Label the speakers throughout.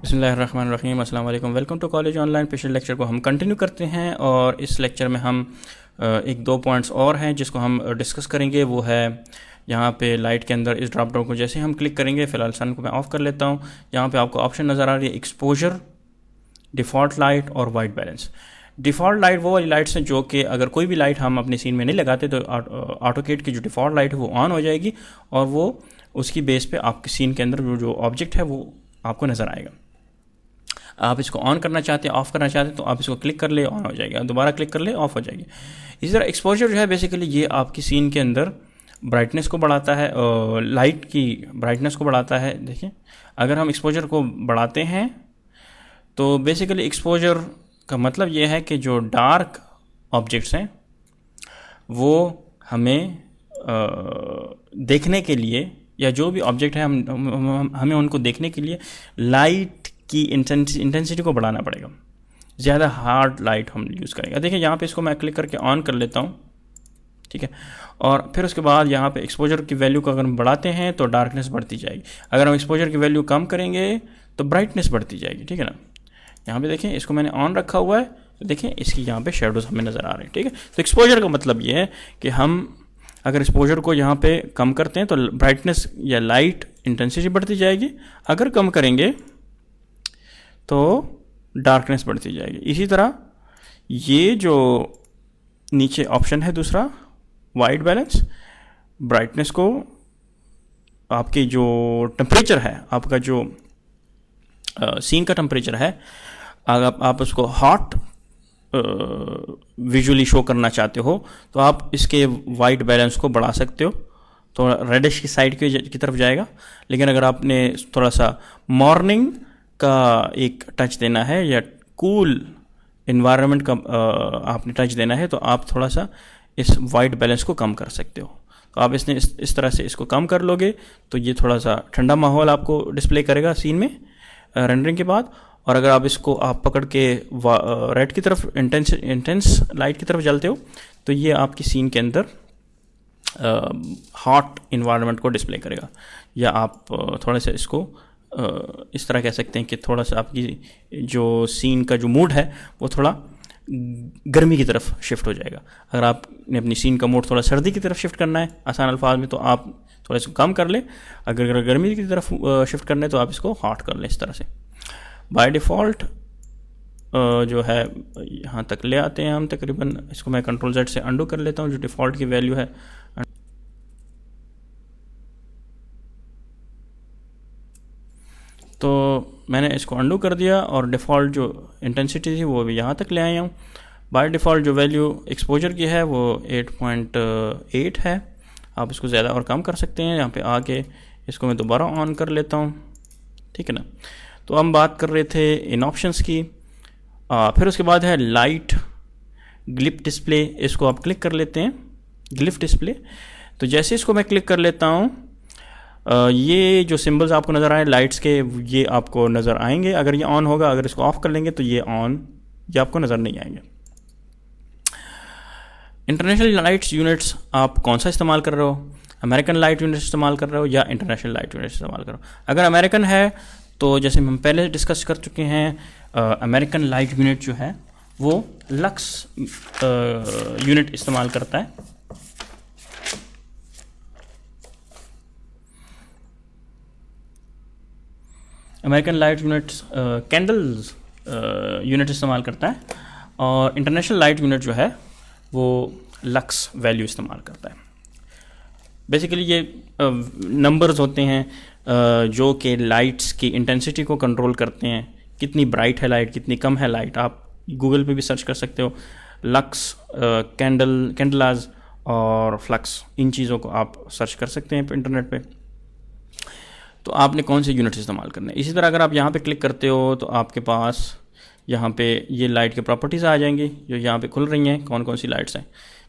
Speaker 1: बिस्मिल्लाहिर्रहमानिर्रहीम, अस्सलाम वालेकुम। Welcome to college online. पिछले लेक्चर को हम कंटिन्यू करते हैं और इस लेक्चर में हम एक दो पॉइंट्स और हैं जिसको हम डिस्कस करेंगे। वो है यहाँ पे लाइट के अंदर इस ड्रॉप डाउन को जैसे हम क्लिक करेंगे, फ़िलहाल सन को मैं ऑफ़ कर लेता हूँ। यहाँ पे आपको ऑप्शन नज़र आ रही है एक्सपोजर, डिफ़ॉल्ट लाइट और वाइट बैलेंस। डिफ़ॉल्ट लाइट वो वाली लाइट्स हैं जो कि अगर कोई भी लाइट हम अपने सीन में नहीं लगाते तो ऑटोकेट की जो डिफ़ॉल्ट लाइट है वो ऑन हो जाएगी और वो उसकी बेस पे आपके सीन के अंदर जो ऑब्जेक्ट है वो आपको नज़र आएगा। आप इसको ऑन करना चाहते हैं, ऑफ़ करना चाहते हैं तो आप इसको क्लिक कर ले, ऑन हो जाएगा, दोबारा क्लिक कर ले, ऑफ़ हो जाएगी। इसी तरह एक्सपोजर जो है बेसिकली ये आपकी सीन के अंदर ब्राइटनेस को बढ़ाता है, लाइट की ब्राइटनेस को बढ़ाता है। देखिए, अगर हम एक्सपोजर को बढ़ाते हैं तो बेसिकली एक्सपोजर का मतलब ये है कि जो डार्क ऑब्जेक्ट्स हैं वो हमें देखने के लिए, या जो भी ऑब्जेक्ट है हमें उनको देखने के लिए लाइट की इंटेंसिटी को बढ़ाना पड़ेगा। ज़्यादा हार्ड लाइट हम यूज़ करेंगे। देखिए यहाँ पे इसको मैं क्लिक करके ऑन कर लेता हूँ, ठीक है। और फिर उसके बाद यहाँ पे एक्सपोजर की वैल्यू को अगर हम बढ़ाते हैं तो डार्कनेस बढ़ती जाएगी। अगर हम एक्सपोजर की वैल्यू कम करेंगे तो ब्राइटनेस बढ़ती जाएगी, ठीक है ना। यहाँ पे देखें, इसको मैंने ऑन रखा हुआ है तो देखें इसकी यहाँ पे शेडोज़ हमें नज़र आ रहे हैं, ठीक है। तो एक्सपोजर का मतलब ये है कि हम अगर एक्सपोजर को यहाँ पे कम करते हैं तो ब्राइटनेस या लाइट इंटेंसिटी बढ़ती जाएगी, अगर कम करेंगे तो डार्कनेस बढ़ती जाएगी। इसी तरह ये जो नीचे ऑप्शन है दूसरा वाइट बैलेंस, ब्राइटनेस को आपके जो टेम्परेचर है, आपका जो सीन का टेम्परेचर है, अगर आप उसको हॉट विजुअली शो करना चाहते हो तो आप इसके वाइट बैलेंस को बढ़ा सकते हो, तो रेडिश की साइड की तरफ जाएगा। लेकिन अगर आपने थोड़ा सा मॉर्निंग का एक टच देना है या कूल इन्वायरमेंट का आपने टच देना है तो आप थोड़ा सा इस वाइट बैलेंस को कम कर सकते हो। तो आप इस तरह से इसको कम कर लोगे तो ये थोड़ा सा ठंडा माहौल आपको डिस्प्ले करेगा सीन में रेंडरिंग के बाद। और अगर आप इसको आप पकड़ के रेड की तरफ इंटेंस लाइट की तरफ जलते हो तो ये आपकी सीन के अंदर हॉट इन्वायरमेंट को डिस्प्ले करेगा। या आप थोड़ा सा इसको इस तरह कह सकते हैं कि थोड़ा सा आपकी जो सीन का जो मूड है वो थोड़ा गर्मी की तरफ शिफ्ट हो जाएगा। अगर आपने अपनी सीन का मूड थोड़ा सर्दी की तरफ शिफ्ट करना है आसान अल्फाज में तो आप थोड़ा इसको कम कर ले, अगर गर्मी की तरफ शिफ्ट करना है तो आप इसको हॉट कर लें। इस तरह से बाय डिफ़ॉल्ट जो है यहाँ तक ले आते हैं हम तकरीबन। इसको मैं कंट्रोल Z से अंडू कर लेता हूँ, जो डिफ़ॉल्ट की वैल्यू है। तो मैंने इसको अंडू कर दिया और डिफ़ॉल्ट जो इंटेंसिटी थी वो भी यहाँ तक ले आया हूँ। बाय डिफ़ॉल्ट जो वैल्यू एक्सपोजर की है वो 8.8 है। आप इसको ज़्यादा और कम कर सकते हैं। यहाँ पे आके इसको मैं दोबारा ऑन कर लेता हूँ, ठीक है ना। तो हम बात कर रहे थे इन ऑप्शंस की। फिर उसके बाद है लाइट ग्लिप डिस्प्ले, इसको आप क्लिक कर लेते हैं, ग्लिफ डिस्प्ले। तो जैसे इसको मैं क्लिक कर लेता हूँ ये जो सिंबल्स आपको नज़र आए लाइट्स के ये आपको नज़र आएंगे। अगर ये ऑन होगा, अगर इसको ऑफ कर लेंगे तो ये आपको नज़र नहीं आएंगे। इंटरनेशनल लाइट्स यूनिट्स आप कौन सा इस्तेमाल कर रहे हो, अमेरिकन लाइट यूनिट्स इस्तेमाल कर रहे हो या इंटरनेशनल लाइट यूनिट्स इस्तेमाल कर रहे हो। अगर अमेरिकन है तो जैसे हम पहले डिस्कस कर चुके हैं, अमेरिकन लाइट यूनिट जो है वो लक्स यूनिट इस्तेमाल करता है। American light units candles unit इस्तेमाल करता है और इंटरनेशनल लाइट यूनिट जो है वो लक्स वैल्यू इस्तेमाल करता है। बेसिकली ये नंबर्स होते हैं जो कि लाइट्स की इंटेंसिटी को कंट्रोल करते हैं, कितनी ब्राइट है लाइट, कितनी कम है लाइट। आप गूगल पे भी सर्च कर सकते हो, लक्स, कैंडलाज और फ्लक्स, इन चीज़ों को आप सर्च कर सकते हैं इंटरनेट पे। तो आपने कौन से यूनिट्स इस्तेमाल करने हैं। इसी तरह अगर आप यहाँ पे क्लिक करते हो तो आपके पास यहाँ पे ये लाइट के प्रॉपर्टीज़ आ जाएंगी जो यहाँ पे खुल रही हैं, कौन कौन सी लाइट्स हैं,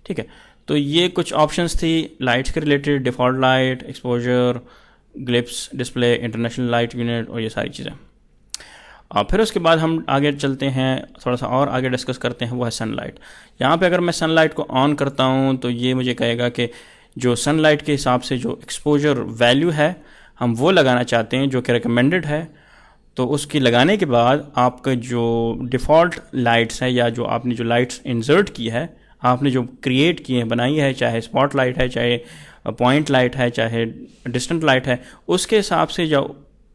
Speaker 1: ठीक है। तो ये कुछ ऑप्शंस थी लाइट्स के related, default light, exposure, ग्लिप्स display, international light unit और ये सारी चीज़ें। फिर उसके बाद हम आगे चलते हैं, थोड़ा सा और आगे डिस्कस करते हैं, वो है सनलाइट। यहाँ पे अगर मैं सनलाइट को ऑन करता हूँ तो ये मुझे कहेगा कि जो सनलाइट के हिसाब से जो एक्सपोजर वैल्यू है हम वो लगाना चाहते हैं जो कि रिकमेंडेड है, तो उसकी लगाने के बाद आपका जो डिफ़ॉल्ट लाइट्स है या जो आपने जो लाइट्स इंसर्ट की है, आपने जो क्रिएट की है, बनाई है, चाहे स्पॉट लाइट है, चाहे पॉइंट लाइट है, चाहे डिस्टेंट लाइट है, उसके हिसाब से जो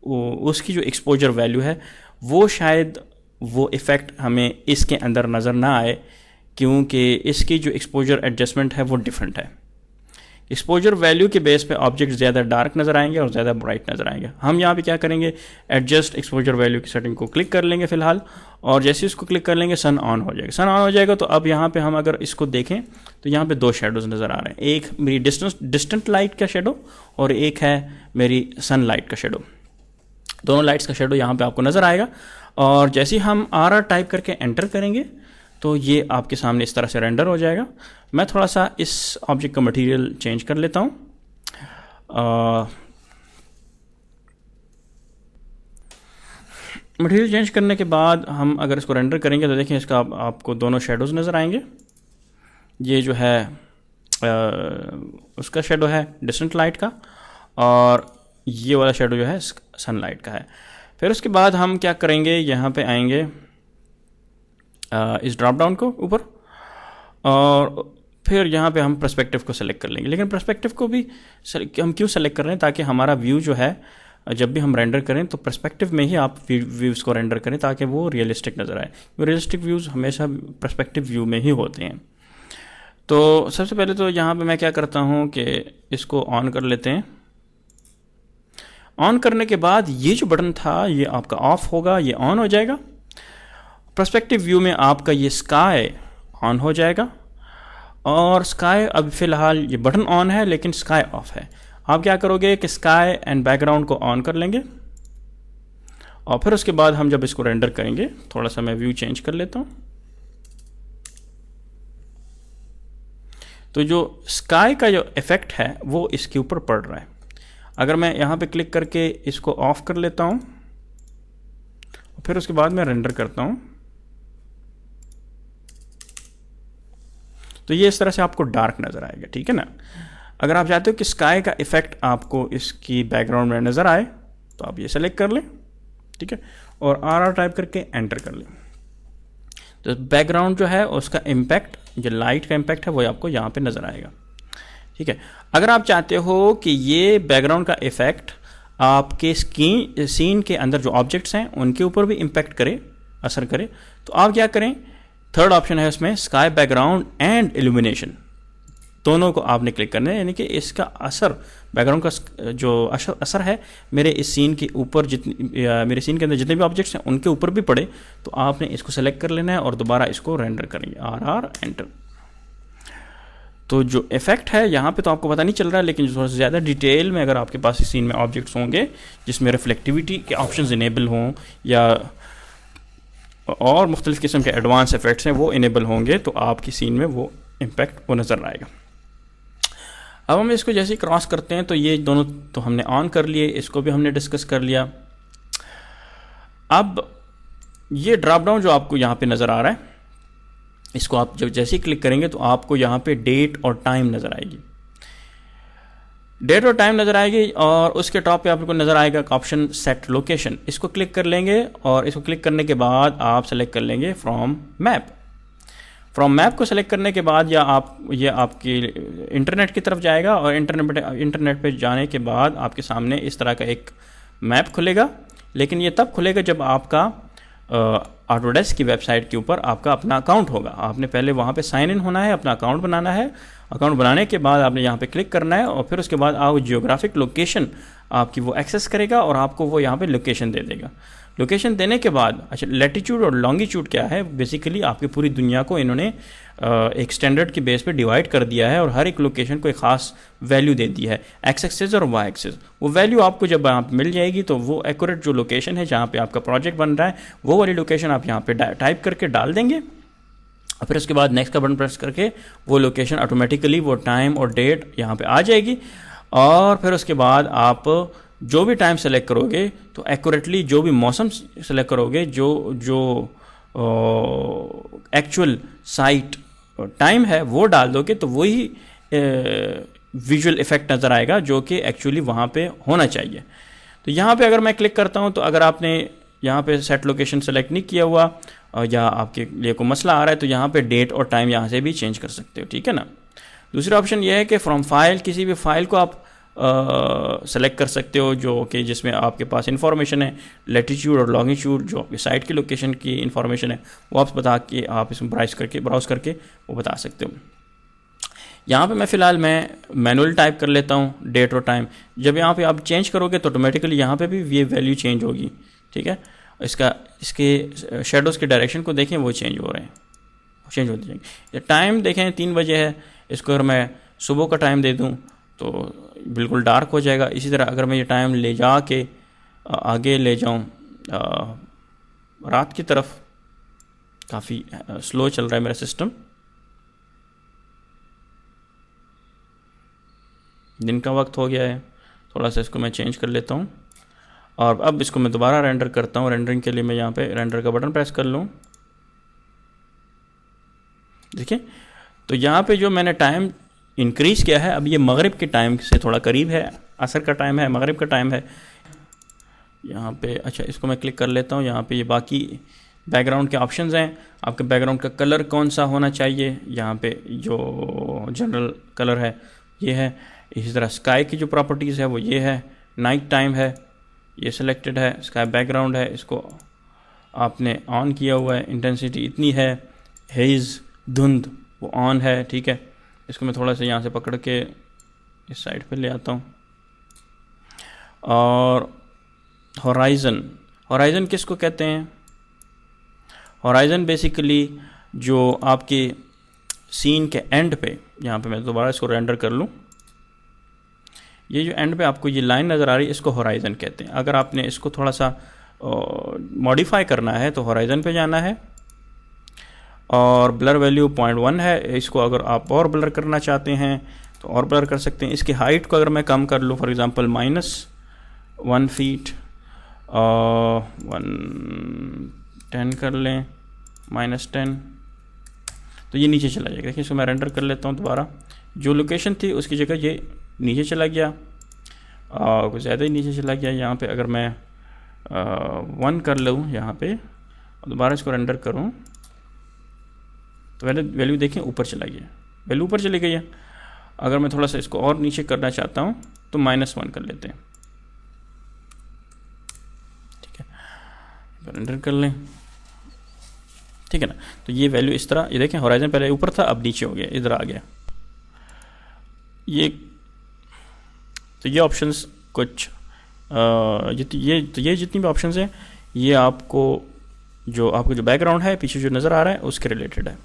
Speaker 1: उसकी जो एक्सपोजर वैल्यू है वो शायद वो इफ़ेक्ट हमें इसके अंदर नज़र ना आए, क्योंकि इसकी जो एक्सपोजर एडजस्टमेंट है वो डिफरेंट है। एक्सपोजर वैल्यू के बेस पे ऑब्जेक्ट ज़्यादा डार्क नज़र आएंगे और ज़्यादा ब्राइट नज़र आएंगे। हम यहाँ पे क्या करेंगे, एडजस्ट एक्सपोजर वैल्यू की सेटिंग को क्लिक कर लेंगे फ़िलहाल, और जैसे इसको क्लिक कर लेंगे सन ऑन हो जाएगा। सन ऑन हो जाएगा तो अब यहाँ पे हम अगर इसको देखें तो यहाँ पे दो शेडोज़ नज़र आ रहे हैं, एक मेरी डिस्टेंट लाइट का शेडो और एक है मेरी सन लाइट का शेडो। दोनों लाइट्स का शेडो यहाँ पे आपको नज़र आएगा, और जैसे ही हम RR टाइप करके एंटर करेंगे तो ये आपके सामने इस तरह से रेंडर हो जाएगा। मैं थोड़ा सा इस ऑब्जेक्ट का मटेरियल चेंज कर लेता हूँ। मटेरियल चेंज करने के बाद हम अगर इसको रेंडर करेंगे तो देखिए इसका आपको दोनों शेडोज़ नज़र आएंगे। ये जो है उसका शेडो है डिस्टेंट लाइट का, और ये वाला शेडो जो है सनलाइट का है। फिर उसके बाद हम क्या करेंगे, यहाँ पे आएंगे इस ड्रॉप डाउन को ऊपर, और फिर यहाँ पे हम पर्सपेक्टिव को सेलेक्ट कर लेंगे। लेकिन पर्सपेक्टिव को भी हम क्यों सेलेक्ट कर रहे हैं, ताकि हमारा व्यू जो है जब भी हम रेंडर करें तो पर्सपेक्टिव में ही आप व्यूज़ को रेंडर करें ताकि वो रियलिस्टिक नज़र आए। वो रियलिस्टिक व्यूज़ हमेशा पर्सपेक्टिव व्यू में ही होते हैं। तो सबसे पहले तो यहाँ पे मैं क्या करता हूँ कि इसको ऑन कर लेते हैं। ऑन करने के बाद ये जो बटन था ये आपका ऑफ होगा, ये ऑन हो जाएगा। पर्सपेक्टिव व्यू में आपका ये स्काई ऑन हो जाएगा, और स्काई अब फ़िलहाल ये बटन ऑन है लेकिन स्काई ऑफ है। आप क्या करोगे कि स्काई एंड बैकग्राउंड को ऑन कर लेंगे, और फिर उसके बाद हम जब इसको रेंडर करेंगे, थोड़ा सा मैं व्यू चेंज कर लेता हूँ, तो जो स्काई का जो इफ़ेक्ट है वो इसके ऊपर पड़ रहा है। अगर मैं यहाँ पे क्लिक करके इसको ऑफ कर लेता हूँ, फिर उसके बाद मैं रेंडर करता हूँ, तो ये इस तरह से आपको डार्क नज़र आएगा, ठीक है ना। अगर आप चाहते हो कि स्काई का इफ़ेक्ट आपको इसकी बैकग्राउंड में नज़र आए तो आप ये सेलेक्ट कर लें, ठीक है, और RR टाइप करके एंटर कर लें। तो बैकग्राउंड जो है उसका इम्पैक्ट, जो लाइट का इम्पैक्ट है वो आपको यहाँ पे नज़र आएगा, ठीक है। अगर आप चाहते हो कि ये बैकग्राउंड का इफ़ेक्ट आपके सीन के अंदर जो ऑब्जेक्ट्स हैं उनके ऊपर भी इम्पैक्ट करे, असर करे, तो आप क्या करें, थर्ड ऑप्शन है उसमें स्काई बैकग्राउंड एंड इल्यूमिनेशन, दोनों को आपने क्लिक करना है। यानी कि इसका असर, बैकग्राउंड का जो असर है मेरे इस सीन के ऊपर, मेरे सीन के अंदर जितने भी ऑब्जेक्ट्स हैं उनके ऊपर भी पड़े, तो आपने इसको सेलेक्ट कर लेना है और दोबारा इसको रेंडर करेंगे, RR एंटर। तो जो इफेक्ट है यहाँ पे तो आपको पता नहीं चल रहा है, लेकिन थोड़ा सा ज़्यादा डिटेल में अगर आपके पास इस सीन में ऑब्जेक्ट्स होंगे जिसमें रिफ्लेक्टिविटी के ऑप्शंस इनेबल हों या और मुख्तलिफ़ किस्म के एडवांस इफेक्ट्स हैं वो इनेबल होंगे, तो आपकी सीन में वो इम्पैक्ट वो नज़र आएगा। अब हम इसको जैसे ही क्रॉस करते हैं तो ये दोनों तो हमने ऑन कर लिए, इसको भी हमने डिस्कस कर लिया। अब ये ड्रॉप डाउन जो आपको यहाँ पे नज़र आ रहा है, इसको आप जब जैसे ही क्लिक करेंगे तो आपको यहाँ पे डेट और टाइम नज़र आएगी, डेट और टाइम नज़र आएगी, और उसके टॉप पे आपको नज़र आएगा ऑप्शन सेट लोकेशन। इसको क्लिक कर लेंगे, और इसको क्लिक करने के बाद आप सेलेक्ट कर लेंगे फ्रॉम मैप। फ्रॉम मैप को सेलेक्ट करने के बाद या आप ये आपकी इंटरनेट की तरफ जाएगा, और इंटरनेट पे जाने के बाद आपके सामने इस तरह का एक मैप खुलेगा। लेकिन ये तब खुलेगा जब आपका ऑटोडेस्क की वेबसाइट के ऊपर आपका अपना अकाउंट होगा। आपने पहले वहाँ पे साइन इन होना है, अपना अकाउंट बनाना है। अकाउंट बनाने के बाद आपने यहाँ पे क्लिक करना है, और फिर उसके बाद आप जियोग्राफिक लोकेशन आपकी वो एक्सेस करेगा और आपको वो यहाँ पे लोकेशन दे देगा। लोकेशन देने के बाद अच्छा, लैटिट्यूड और लॉन्गिट्यूड क्या है, बेसिकली आपकी पूरी दुनिया को इन्होंने एक स्टैंडर्ड की बेस पे डिवाइड कर दिया है, और हर एक लोकेशन को एक ख़ास वैल्यू दे दी है, एक्स एक्सिस और वाई एक्सिस। वो वैल्यू आपको जब आप मिल जाएगी तो वो एक्यूरेट जो लोकेशन है जहाँ पे आपका प्रोजेक्ट बन रहा है वो वाली लोकेशन आप यहाँ पे टाइप करके डाल देंगे, और फिर उसके बाद नेक्स्ट का बटन प्रेस करके वो लोकेशन ऑटोमेटिकली वो टाइम और डेट यहाँ पे आ जाएगी। और फिर उसके बाद आप जो भी टाइम सेलेक्ट करोगे तो एक्यूरेटली जो भी मौसम सेलेक्ट करोगे, जो एक्चुअल साइट टाइम है वो डाल दोगे, तो वही विजुअल इफेक्ट नज़र आएगा जो कि एक्चुअली वहाँ पे होना चाहिए। तो यहाँ पे अगर मैं क्लिक करता हूँ तो अगर आपने यहाँ पे सेट लोकेशन सेलेक्ट नहीं किया हुआ या आपके लिए कोई मसला आ रहा है तो यहाँ पे डेट और टाइम यहाँ से भी चेंज कर सकते हो, ठीक है ना। दूसरा ऑप्शन ये है कि फ्रॉम फाइल, किसी भी फाइल को आप सेलेक्ट कर सकते हो जो कि जिसमें आपके पास इंफॉर्मेशन है, लैटिट्यूड और लॉन्गिट्यूड, जो आपकी साइट की लोकेशन की इंफॉर्मेशन है वो आप बता के आप इसमें ब्राउज करके वो बता सकते हो। यहाँ पे मैं फ़िलहाल मैनुअल टाइप कर लेता हूँ डेट और टाइम। जब यहाँ पे आप चेंज करोगे तो ऑटोमेटिकली यहाँ पे भी ये वैल्यू चेंज होगी, ठीक है। इसके शेडोज़ के डायरेक्शन को देखें, वो चेंज हो रहे हैं, चेंज होते जाएंगे। टाइम देखें 3 बजे है, इसको अगर मैं सुबह का टाइम दे दूँ तो बिल्कुल डार्क हो जाएगा। इसी तरह अगर मैं ये टाइम ले जा के आगे ले जाऊँ रात की तरफ, काफ़ी स्लो चल रहा है मेरा सिस्टम, दिन का वक्त हो गया है, थोड़ा सा इसको मैं चेंज कर लेता हूँ और अब इसको मैं दोबारा रेंडर करता हूँ। रेंडरिंग के लिए मैं यहाँ पे रेंडर का बटन प्रेस कर लूँ, देखिए तो यहाँ पे जो मैंने टाइम इंक्रीज़ किया है अब ये मगरिब के टाइम से थोड़ा करीब है, असर का टाइम है, मगरिब का टाइम है यहाँ पे। अच्छा, इसको मैं क्लिक कर लेता हूँ। यहाँ पे ये बाकी बैकग्राउंड के ऑप्शंस हैं, आपके बैकग्राउंड का कलर कौन सा होना चाहिए, यहाँ पे जो जनरल कलर है ये है। इसी तरह स्काई की जो प्रॉपर्टीज़ है वो ये है, नाइट टाइम है ये सिलेक्टेड है, स्काई बैकग्राउंड है इसको आपने ऑन किया हुआ है, इंटेंसिटी इतनी है, हेज़ धुंध वो ऑन है, ठीक है। इसको मैं थोड़ा सा यहाँ से पकड़ के इस साइड पे ले आता हूँ। और हॉराइज़न किसको कहते हैं? हॉराइज़न बेसिकली जो आपके सीन के एंड पे, यहाँ पे मैं दोबारा इसको रेंडर कर लूँ, ये जो एंड पे आपको ये लाइन नज़र आ रही है इसको हॉराइज़न कहते हैं। अगर आपने इसको थोड़ा सा मॉडिफाई करना है तो हॉराइज़न पे जाना है और ब्लर वैल्यू 0.1 है। इसको अगर आप और ब्लर करना चाहते हैं तो और ब्लर कर सकते हैं। इसकी हाइट को अगर मैं कम कर लूँ, फॉर एग्जांपल -1 फीट 110 कर लें, -10, तो ये नीचे चला जाएगा। इसको मैं रेंडर कर लेता हूँ दोबारा। जो लोकेशन थी उसकी जगह ये नीचे चला गया, कुछ ज़्यादा ही नीचे चला गया। यहाँ पे अगर मैं 1 कर लूँ यहाँ पे और दोबारा इसको रेंडर करूँ तो वैल्यू देखें ऊपर चला गया, वैल्यू ऊपर चली गई है। अगर मैं थोड़ा सा इसको और नीचे करना चाहता हूँ तो -1 कर लेते हैं, ठीक है, रेंडर कर लें, ठीक है ना। तो ये वैल्यू इस तरह, ये देखें हॉराइज़न पहले ऊपर था अब नीचे हो गया, इधर आ गया। ये ऑप्शंस कुछ ये जितनी भी ऑप्शंस हैं ये आपको जो बैकग्राउंड है पीछे जो नज़र आ रहा है उसके रिलेटेड है,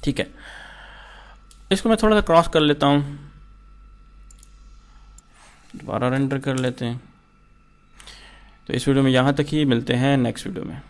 Speaker 1: ठीक है। इसको मैं थोड़ा सा क्रॉस कर लेता हूँ, दोबारा रेंडर कर लेते हैं। तो इस वीडियो में यहाँ तक ही, मिलते हैं नेक्स्ट वीडियो में।